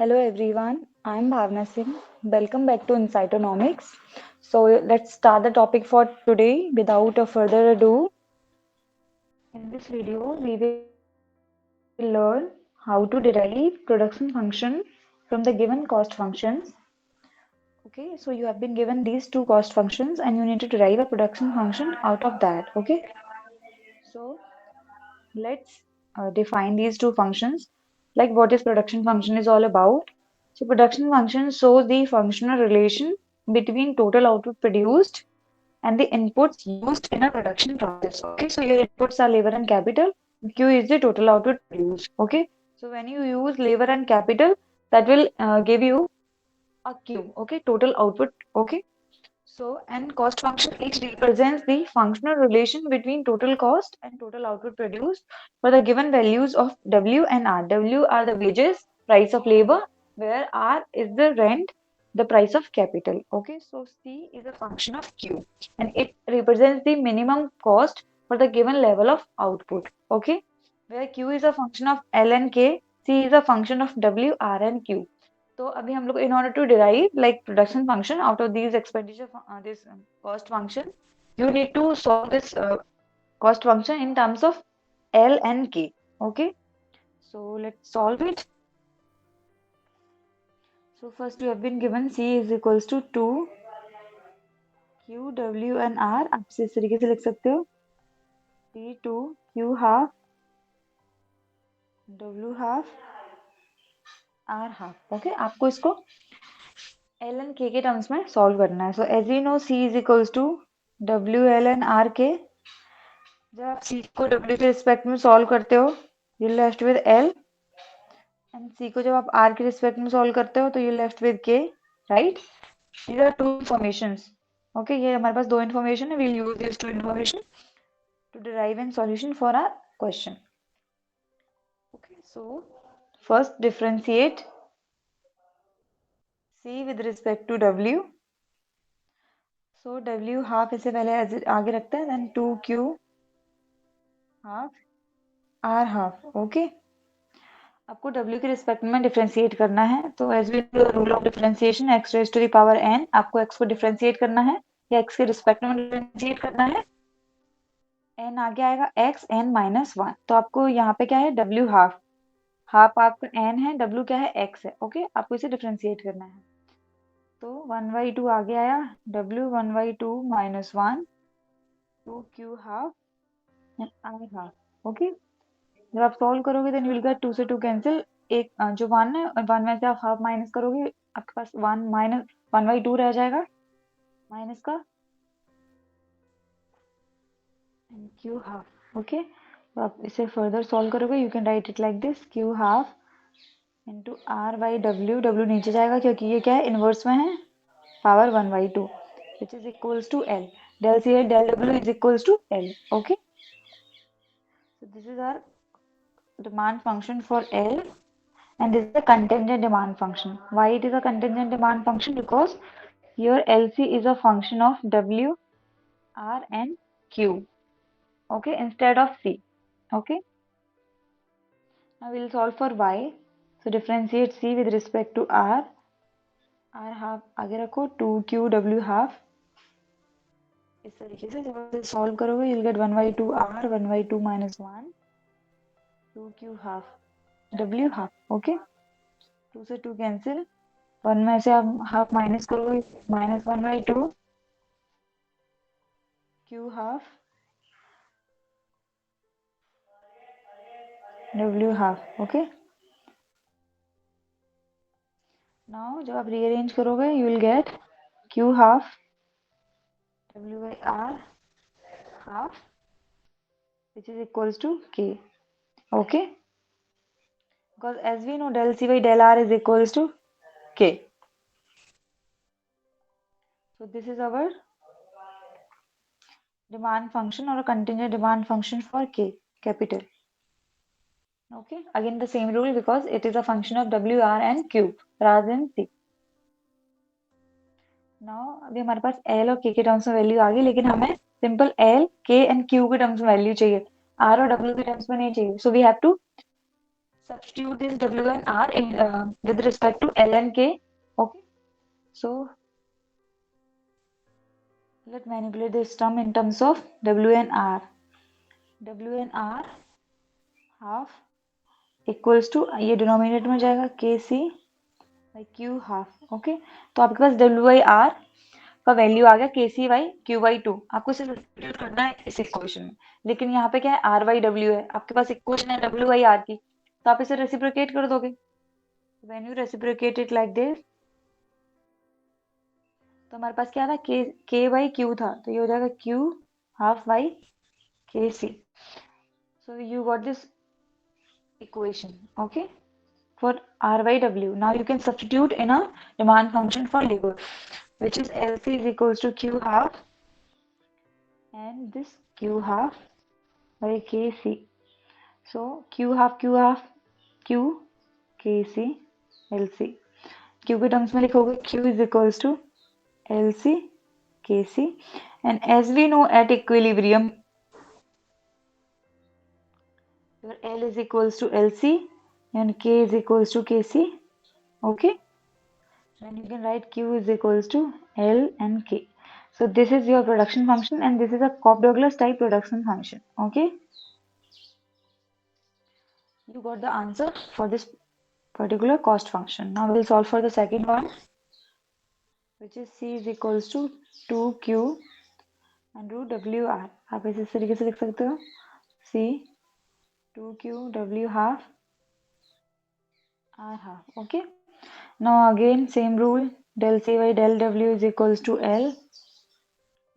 Hello everyone, I'm Bhavna Singh. Welcome back to Incytonomics. So let's start the topic for today without a further ado. In this video, we will learn how to derive production function from the given cost functions. Okay, so you have been given these two cost functions and you need to derive a production function out of that. Okay, so let's define these two functions. Like what is production function is all about. So production function shows the functional relation between total output produced and the inputs used in a production process. Okay, so your inputs are labor and capital. Q is the total output produced. Okay, so when you use labor and capital, that will give you a Q. Okay, total output. Okay, so, and cost function each represents the functional relation between total cost and total output produced for the given values of W and R. W are the wages, price of labor, where R is the rent, the price of capital. Okay, so C is a function of Q and it represents the minimum cost for the given level of output. Okay, where Q is a function of L and K, C is a function of W, R and Q. तो अभी हम लोग in order to derive like production function out of these this cost function, you need to solve this cost function in terms of L and K. Okay, so let's solve it. So first you have been given C is equals to 2 Q W and R. आप इस तरीके से लिख सकते हो P2 Q half W half R half. Okay, आपको इसको L and K के टर्म्स में सॉल्व करना है. So as we know C is equals to W L and R K. जब आप C को W के रिस्पेक्ट में सॉल्व करते हो you left with L and C को जब आप R के रिस्पेक्ट में सॉल्व करते हो तो you left with K, right. These are two informations. Okay, ये हमारे पास दो इन्फॉर्मेशन है. We'll use this two information to derive an solution for our question. Okay, so first differentiate C with respect to W. So W half इससे पहले आगे रखते हैं, then 2Q half R half. Okay, आपको W के respect में differentiate करना है. तो as we rule of differentiation x raise to the power n, आपको x को डिफरेंशिएट करना है या x के रिस्पेक्ट में डिफरेंशिएट करना है. n आगे आएगा x n माइनस 1. तो आपको यहाँ पे क्या है W हाफ, हाफ आपका n है, W क्या है x है. ओके, आपको इसे डिफरेंशिएट करना है. तो 1/2 आगे आया, W 1/2 minus 1 2Q half and R half. Okay, जब आप सॉल्व करोगे देन यू विल गेट 2 से 2 कैंसिल. एक जो 1 है 1 में से आप हाफ माइनस करोगे, आपके पास 1 माइनस 1/2 रह जाएगा माइनस का एंड Q हाफ. ओके, तो आप इसे फर्दर सॉल्व करोगे you can write it like this Q half into R/W. W नीचे जाएगा क्योंकि ये क्या है इनवर्स में है, power 1/2 which is equals to L. Del C del W is equals to L. Okay, so this is our demand function for L. And this is a contingent demand function. Why it is a contingent demand function? Because here LC is a function of W, R and Q. Okay, instead of C. Okay, now we'll solve for Y. So differentiate C with respect to R. R half आगे रखो 2QW half. इस तरीके से जब आप solve करोगे you'll get 1/2 R 1/2 minus 1 2Q half W half. Okay, 2 से 2 cancel, 1 में से आप हाफ माइनस करोगे minus 1/2 Q half W half. Okay, now जब आप रीअरेंज करोगे you will get Q half W by R half which is equals to K. Okay, because as we know del C by del R is equals to K. So this is our demand function or a contingent demand function for K capital. Okay, again the same rule because it is a function of W, R and Q rather than C. Now अभी हमारे पास L और K के terms में value आ गई, लेकिन हमें simple L, K and Q के terms में वैल्यू चाहिए, R और W के टर्म्स में नहीं चाहिए. So we have to substitute this W and R in with respect to L and K. Okay, so let's manipulate this term in terms of W and R. W and R half equals to ये denominator में जाएगा K C by Q half. Okay, तो आपके पास W by R का value आ गया K C by Q by two. आपको इसे सब्स्टिट्यूट करना है इस इक्वेशन में, लेकिन यहाँ पे क्या है आर बाई डब्ल्यू है, आपके पास इक्वेशन है डब्ल्यू बाई आर की, तो आप इसे रेसिप्रोकेट कर दोगे. When you reciprocate it like this, तो हमारे पास क्या था के बाई क्यू था, तो ये हो जाएगा Q half by K C. So you got this equation, okay, for R by W. Now you can substitute in a demand function for labor, which is LC is equals to Q half and this Q half by KC. So Q half Q KC LC. Q के terms में लिखोगे Q is equals to LC KC, and as we know at equilibrium your L is equals to LC and K is equals to KC. Okay, then you can write Q is equals to L and K. So this is your production function and this is a Cobb-Douglas type production function. Okay, you got the answer for this particular cost function. Now we'll solve for the second one, which is C is equals to 2Q and root WR. आप इसे इस तरीके से लिख सकते हो, C 2Q W half R half. Okay, now again same rule, del C by del W is equals to L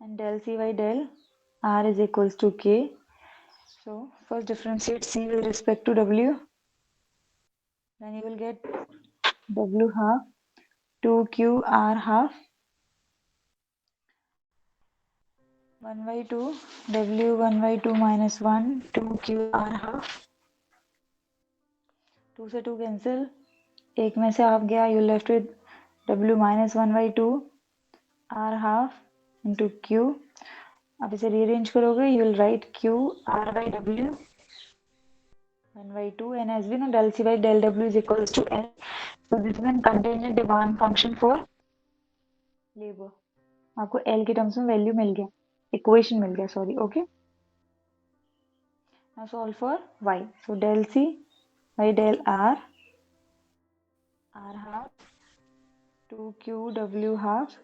and del C by del R is equals to K. So first differentiate C with respect to W, then you will get W half 2Q R half 1 by 2 W 1 by 2 minus 1 2Q R half. 2 से 2 cancel, एक में से half गया, you left with W minus 1 by 2 R half into Q. आप इसे rearrange करोगे, you will write Q R by W 1 by 2, and as we know del C by del W is equals to L. So this is a contingent demand function for labor. आपको L के terms में value मिल गया, equation मिल गया, sorry. Okay, now solve for y. So del C by del R half 2Q W half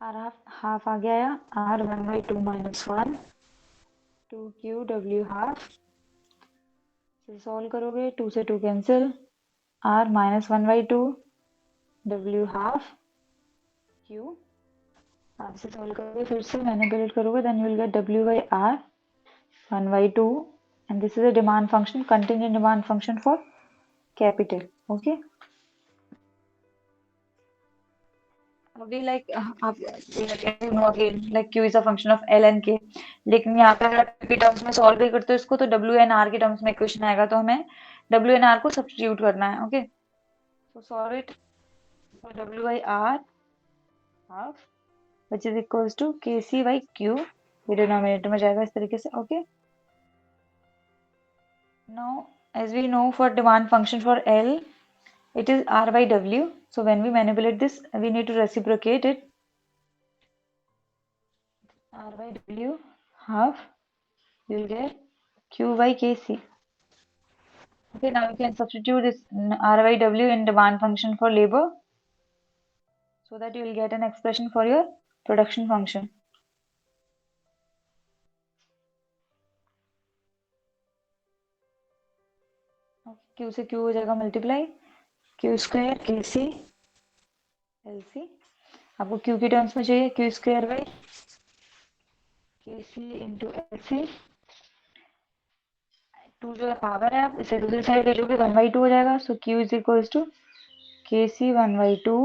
R half आ गया, R 1 by 2 minus 1 2Q W half. से solve करोगे, 2 से 2 cancel, R minus 1 by 2 W half Q. आप इसे solve करोगे, फिर से manipulate करोगे, then you will get W by R 1 by 2, and this is a demand function, contingent demand function for capital. Okay, अभी like आप like you know again like Q is a function of L and K, लेकिन यहाँ पे अगर आप Q के terms में solve भी करते हो इसको, तो W and R के टर्म्स में इक्वेशन आएगा, तो हमें W and R को सब्स्टिट्यूट करना है. Okay, so solve it for W by R half which is equals to KC by Q. ये डिनोमिनेटर में जाएगा इस तरीके से. Okay, now as we know for demand function for L it is R by W, so when we manipulate this we need to reciprocate it. R by W half, you will get Q by KC. Okay, now you can substitute this R by W in demand function for labor, so that you will get an expression for your production function. Q से Q हो जाएगा multiply, Q square के C L C. आपको Q की terms में चाहिए Q square by K C into L C. 2 जो है पावर है, आप इसे दूसरी साइड ले लोगे 1 by 2 हो जाएगा. सो Q इज इक्वल्स टू के सी 1 by 2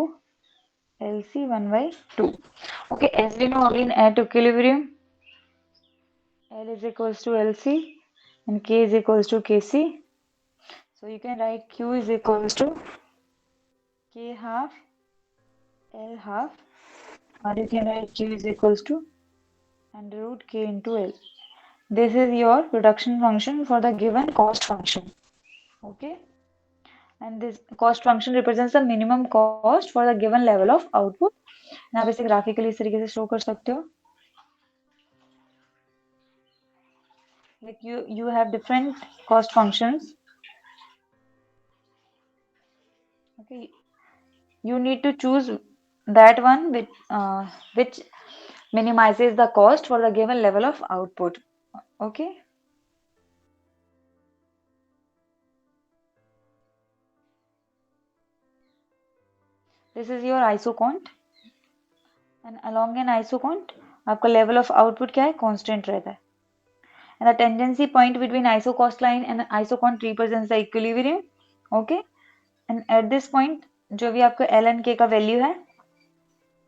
L C 1 by 2. Okay, as we know again at equilibrium L is equals to LC and K is equals to KC. So you can write Q is equals to K half L half, or you can write Q is equals to under root K into L. This is your production function for the given cost function. Okay. And this cost function represents the minimum cost for the given level of output. And आप इसे graphically इस तरीके से show कर सकते हो. Like you have different cost functions. Okay. You need to choose that one which minimizes the cost for the given level of output. Okay. This is your isocont. And along an isocont, आपका level of output क्या है? Constant रहता है. And the tendency point between isocost line and isocont represents the equilibrium. Okay. And at this point, जो भी आपका L and K का value है,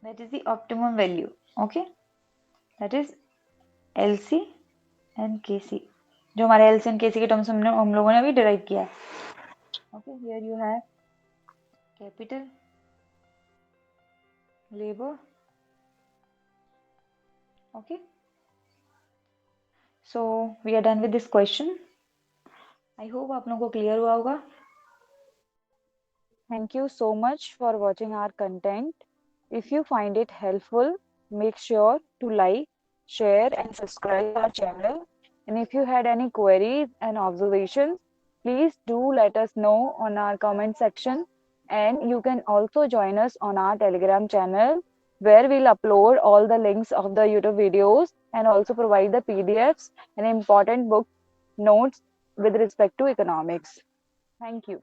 that is the optimum value. Okay. That is LC and KC. जो हमारे LC and KC के terms हम लोगों ने अभी derive किया है. Okay. Here you have capital, labor. Okay. So we are done with this question. I hope आप लोगों को clear हुआ होगा. Thank you so much for watching our content. If you find it helpful, make sure to like, share, and subscribe our channel. And if you had any queries and observations, please do let us know on our comment section. And you can also join us on our Telegram channel where we'll upload all the links of the YouTube videos and also provide the PDFs and important book notes with respect to economics. Thank you.